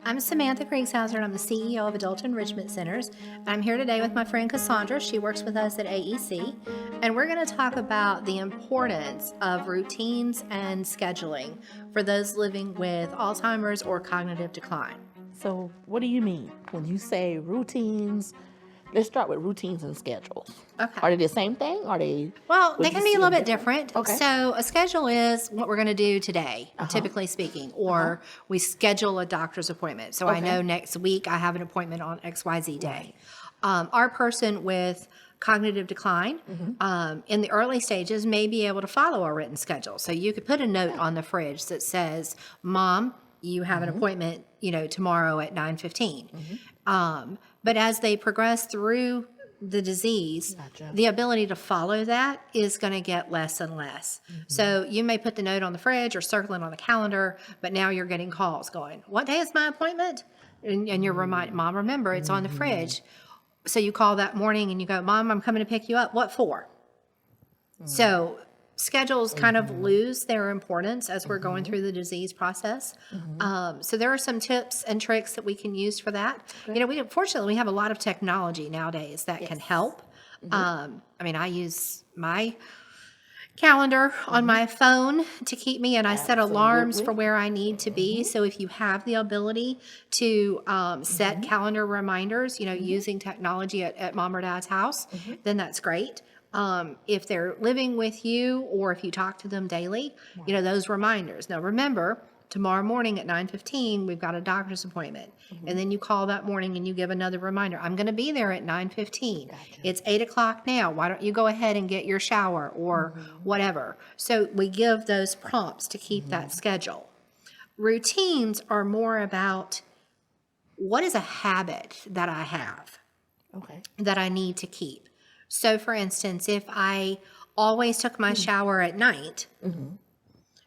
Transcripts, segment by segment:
I'm Samantha Kriegshauser, and I'm the CEO of Adult Enrichment Centers. I'm here today with my friend Cassandra. She works with us at AEC, and we're going to talk about the importance of routines and scheduling for those living with Alzheimer's or cognitive decline. So, what do you mean when you say routines? Let's start with routines and schedules. Okay. Are they the same thing? Are they? Well, would they you can be see a little them bit different. Okay. So a schedule is what we're going to do today, typically speaking, or we schedule a doctor's appointment. So I Okay. know next week I have an appointment on XYZ day. Our person with cognitive decline in the early stages may be able to follow a written schedule. So you could put a note on the fridge that says, Mom, you have an appointment, tomorrow at 9:15. But as they progress through the disease, the ability to follow that is going to get less and less. So you may put the note on the fridge or circle it on the calendar, but now you're getting calls going, what day is my appointment? And you're reminding, Mom, remember, it's on the fridge. So you call that morning and you go, Mom, I'm coming to pick you up. What for? So schedules kind of lose their importance as we're going through the disease process. So there are some tips and tricks that we can use for that. Fortunately, we have a lot of technology nowadays that can help. I use my calendar on my phone to keep me, and I set alarms for where I need to be. So if you have the ability to set calendar reminders, using technology at Mom or Dad's house, then that's great. If they're living with you or if you talk to them daily, those reminders. Now remember, tomorrow morning at 9:15, we've got a doctor's appointment. And then you call that morning and you give another reminder. I'm going to be there at 9:15. It's 8 o'clock now. Why don't you go ahead and get your shower or whatever? So we give those prompts to keep that schedule. Routines are more about what is a habit that I have that I need to keep. So, for instance, if I always took my shower at night,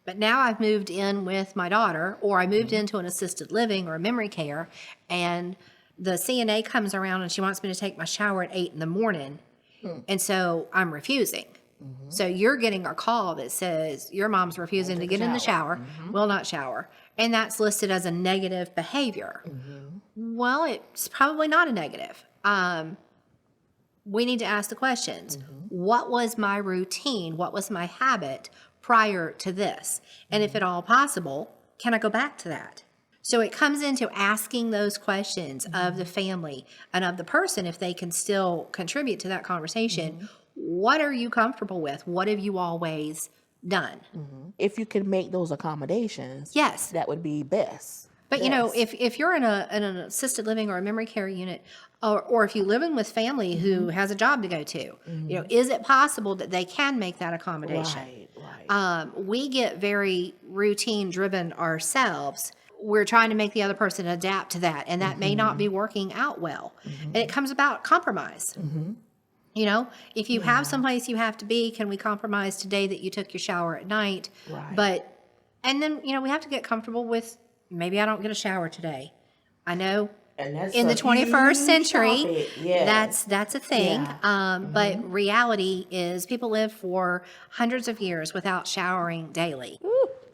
but now I've moved in with my daughter, or I moved into an assisted living or a memory care, and the CNA comes around and she wants me to take my shower at 8 in the morning, and so I'm refusing. So you're getting a call that says your mom's refusing to get in the shower, will not shower, and that's listed as a negative behavior. Well, it's probably not a negative. We need to ask the questions. What was my routine? What was my habit prior to this? And if at all possible, can I go back to that? So it comes into asking those questions of the family and of the person, if they can still contribute to that conversation. What are you comfortable with? What have you always done? If you can make those accommodations, Yes. that would be best. But if you're in an assisted living or a memory care unit, or if you live in with family who has a job to go to, is it possible that they can make that accommodation? Right. We get very routine driven ourselves. We're trying to make the other person adapt to that, and that may not be working out well. And it comes about compromise. If you have someplace you have to be, can we compromise today that you took your shower at night? Right. And then, we have to get comfortable with, maybe I don't get a shower today. I know And that's in the a 21st huge century, topic. Yes. that's a thing. Yeah. But reality is people live for hundreds of years without showering daily.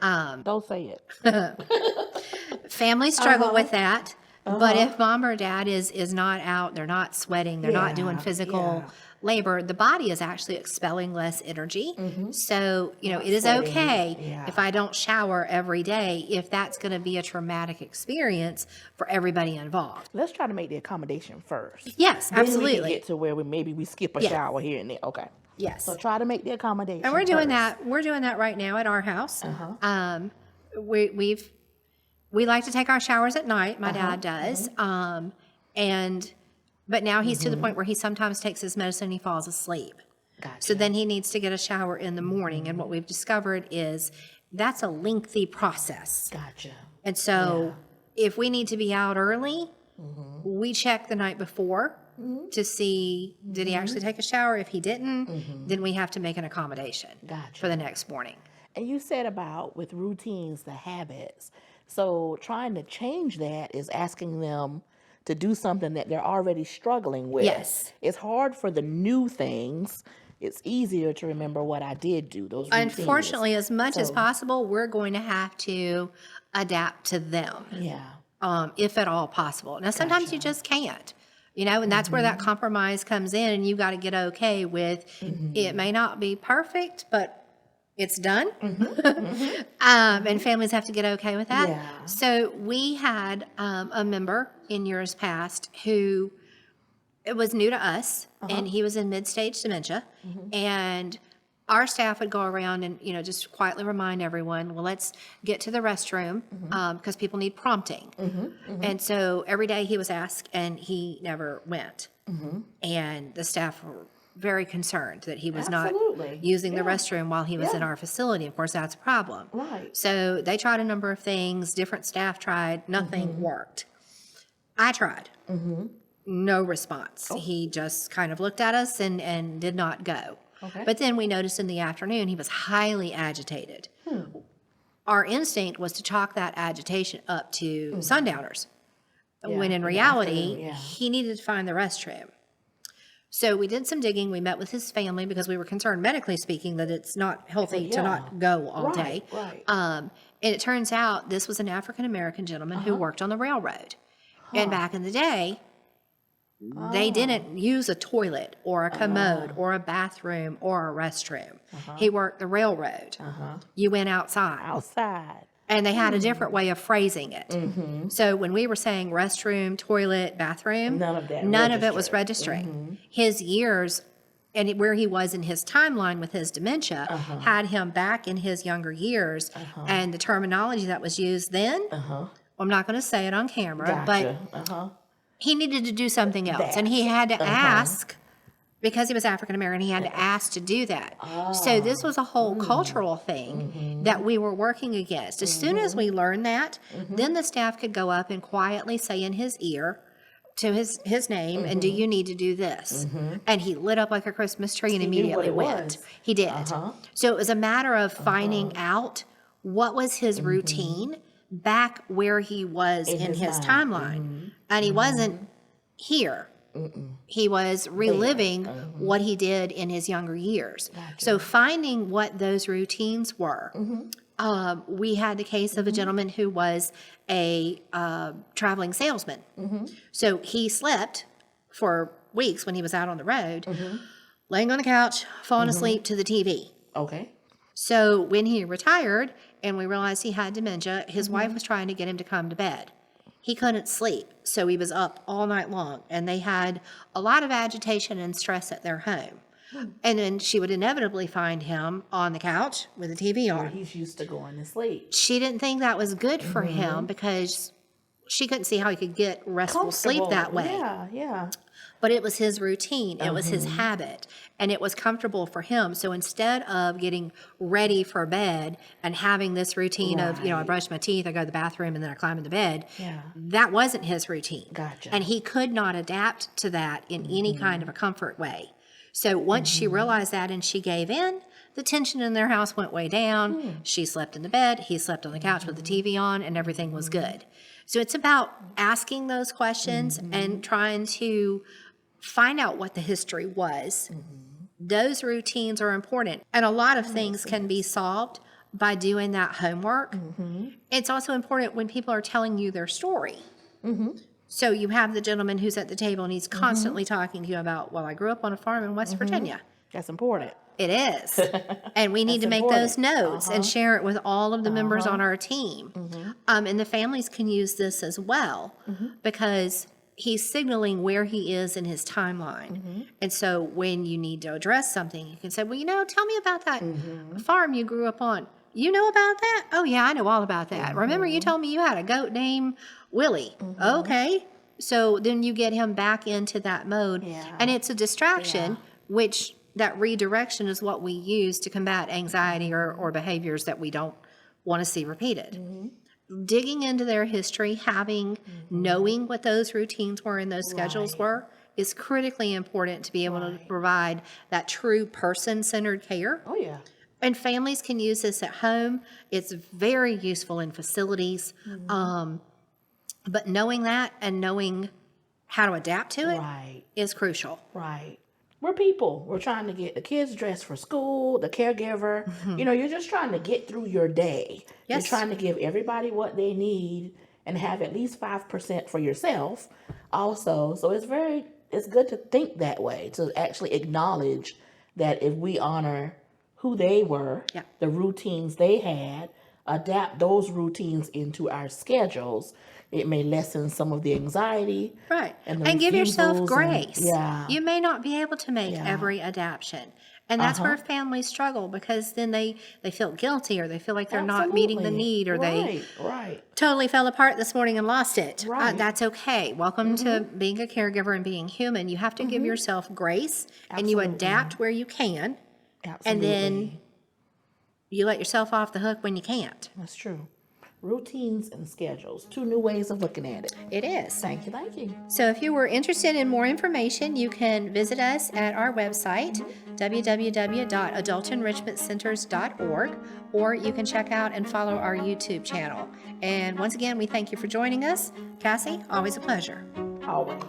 Don't say it. Families struggle with that. But if mom or dad is not out, they're not sweating, they're not doing physical labor, the body is actually expelling less energy. So, it is okay if I don't shower every day, if that's going to be a traumatic experience for everybody involved. Let's try to make the accommodation first. Yes, Then we absolutely. can get to where we skip a shower here and there. Okay. Yes. So try to make the accommodation. And we're doing first. that. We're doing that right now at our house. We like to take our showers at night. My dad does. But now he's to the point where he sometimes takes his medicine and he falls asleep. Gotcha. So then he needs to get a shower in the morning. And what we've discovered is that's a lengthy process. Gotcha. And so if we need to be out early, we check the night before to see, did he actually take a shower? If he didn't, then we have to make an accommodation for the next morning. And you said about with routines, the habits. So trying to change that is asking them to do something that they're already struggling with. Yes. It's hard for the new things. It's easier to remember what I did do, those routines. Unfortunately, as much as possible, we're going to have to adapt to them. Yeah. if at all possible. Now, sometimes you just can't, and that's where that compromise comes in, and you got to get okay with it may not be perfect, but it's done. And families have to get okay with that. Yeah. So we had a member in years past who it was new to us, and he was in mid-stage dementia, and our staff would go around and just quietly remind everyone, well, let's get to the restroom because people need prompting. And so every day he was asked, and he never went. And the staff were very concerned that he was Absolutely. not using the restroom while he was in our facility. Of course, that's a problem. Right. So they tried a number of things. Different staff tried. Nothing worked. I tried. No response. He just kind of looked at us and did not go. Okay. But then we noticed in the afternoon he was highly agitated. Our instinct was to chalk that agitation up to sundowners, when in reality, he needed to find the restroom. So we did some digging. We met with his family because we were concerned, medically speaking, that it's not healthy to not go all day. Right. And it turns out this was an African-American gentleman who worked on the railroad. And back in the day, they didn't use a toilet or a commode or a bathroom or a restroom. He worked the railroad. You went outside. Outside. And they had a different way of phrasing it. So when we were saying restroom, toilet, bathroom, none of it was registering. His years and where he was in his timeline with his dementia had him back in his younger years. And the terminology that was used then, I'm not going to say it on camera, but he needed to do something else. And he had to ask, because he was African American, he had to ask to do that. So this was a whole cultural thing that we were working against. As soon as we learned that, then the staff could go up and quietly say in his ear to his name, and do you need to do this? And he lit up like a Christmas tree and immediately went. He did. So it was a matter of finding out what was his routine back where he was in his timeline. And he wasn't here. He was reliving what he did in his younger years. So finding what those routines were. We had the case of a gentleman who was a traveling salesman. So he slept for weeks when he was out on the road, laying on the couch, falling asleep to the TV. Okay. So when he retired and we realized he had dementia, his wife was trying to get him to come to bed. He couldn't sleep, so he was up all night long, and they had a lot of agitation and stress at their home. And then she would inevitably find him on the couch with the TV on. He's used to going to sleep. She didn't think that was good for him because she couldn't see how he could get restful sleep that way. Yeah. But it was his routine. It was his habit. And it was comfortable for him. So instead of getting ready for bed and having this routine of, I brush my teeth, I go to the bathroom, and then I climb into bed, that wasn't his routine. Gotcha. And he could not adapt to that in any kind of a comfort way. So once she realized that and she gave in, the tension in their house went way down. She slept in the bed. He slept on the couch with the TV on, and everything was good. So it's about asking those questions and trying to find out what the history was. Those routines are important. And a lot of things can be solved by doing that homework. It's also important when people are telling you their story. So you have the gentleman who's at the table and he's constantly talking to you about, well, I grew up on a farm in West Virginia. That's important. It is. And we need to make those notes and share it with all of the members on our team. And the families can use this as well because he's signaling where he is in his timeline. And so when you need to address something, you can say, well, tell me about that farm you grew up on. You know about that? Oh, yeah, I know all about that. Remember you told me you had a goat named Willie. Okay. So then you get him back into that mode. And it's a distraction, which that redirection is what we use to combat anxiety or behaviors that we don't want to see repeated. Digging into their history, knowing what those routines were and those schedules were is critically important to be able to provide that true person-centered care. Oh, yeah. And families can use this at home. It's very useful in facilities. But knowing that and knowing how to adapt to it is crucial. Right. We're people. We're trying to get the kids dressed for school, the caregiver. You're just trying to get through your day. You're trying to give everybody what they need and have at least 5% for yourself also. So it's good to think that way, to actually acknowledge that if we honor who they were, Yeah. the routines they had, adapt those routines into our schedules, it may lessen some of the anxiety. Right. And the And give yourself refusals and- grace. yeah. You may not be able to make Yeah. every adaptation. And that's where families struggle, because then they feel guilty, or they feel like they're not meeting the Absolutely. need, or they Right. totally fell apart this morning and lost it. Right. That's okay. Welcome to being a caregiver and being human. You have to give yourself grace, and you Absolutely. adapt where you can, Absolutely. and then you let yourself off the hook when you can't. That's true. Routines and schedules, 2 new ways of looking at it. It is. Thank you. So if you were interested in more information, you can visit us at our website, www.adultenrichmentcenters.org, or you can check out and follow our YouTube channel. And once again, we thank you for joining us. Cassie, always a pleasure. Always.